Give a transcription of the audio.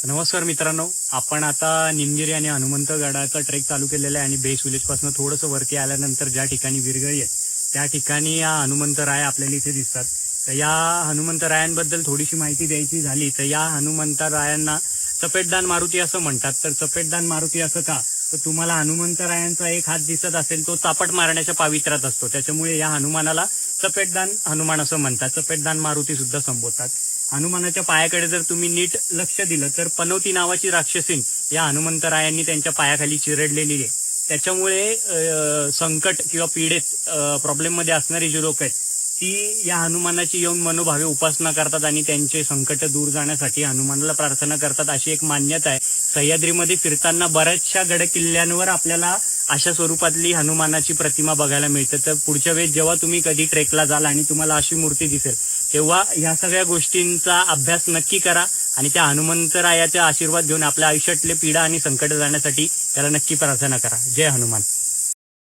नमस्कार मित्रांनो, आपण आता निमगिरी आणि हनुमंतगडाचा ट्रेक चालू केलेला आहे आणि बेस विलेज पासून थोडंसं वरती आल्यानंतर ज्या ठिकाणी विरगळी आहे त्या ठिकाणी या हनुमंतराय आपल्याला इथे दिसतात. तर या हनुमंतरायांबद्दल थोडीशी माहिती द्यायची झाली तर या हनुमंतरायांना चपेटदान मारुती असं म्हणतात. तर चपेटदान मारुती असं का, तर तुम्हाला हनुमंतरायांचा एक हात दिसत असेल, तो चापट मारण्याच्या पावित्र्यात असतो, त्याच्यामुळे या हनुमानाला चपेटदान हनुमान असं म्हणतात. चपेटदान मारुती सुद्धा संबोधतात. हनुमानाच्या पायाकडे जर तुम्ही नीट लक्ष दिलं तर पनौती नावाची राक्षसीन या हनुमंतरायांनी त्यांच्या पायाखाली चिरडलेली आहे. त्याच्यामुळे संकट किंवा पीडित प्रॉब्लेम मध्ये असणारी जी लोक आहेत ती या हनुमानाची येऊन मनोभावे उपासना करतात आणि त्यांचे संकट दूर जाण्यासाठी हनुमानाला प्रार्थना करतात, अशी एक मान्यता आहे. सह्याद्रीमध्ये फिरताना बऱ्याचशा गड किल्ल्यांवर आपल्याला अशा स्वरूपातली हनुमानाची प्रतिमा बघायला मिळते. तर पुढच्या वेळेस जेव्हा तुम्ही कधी ट्रेकला जाल आणि तुम्हाला अशी मूर्ती दिसेल तेव्हा ह्या सगळ्या गोष्टींचा अभ्यास नक्की करा आणि त्या हनुमंतरायाचा आशीर्वाद घेऊन आपल्या आयुष्यातले पीडा आणि संकट जाण्यासाठी त्याला नक्की प्रार्थना करा. जय हनुमान.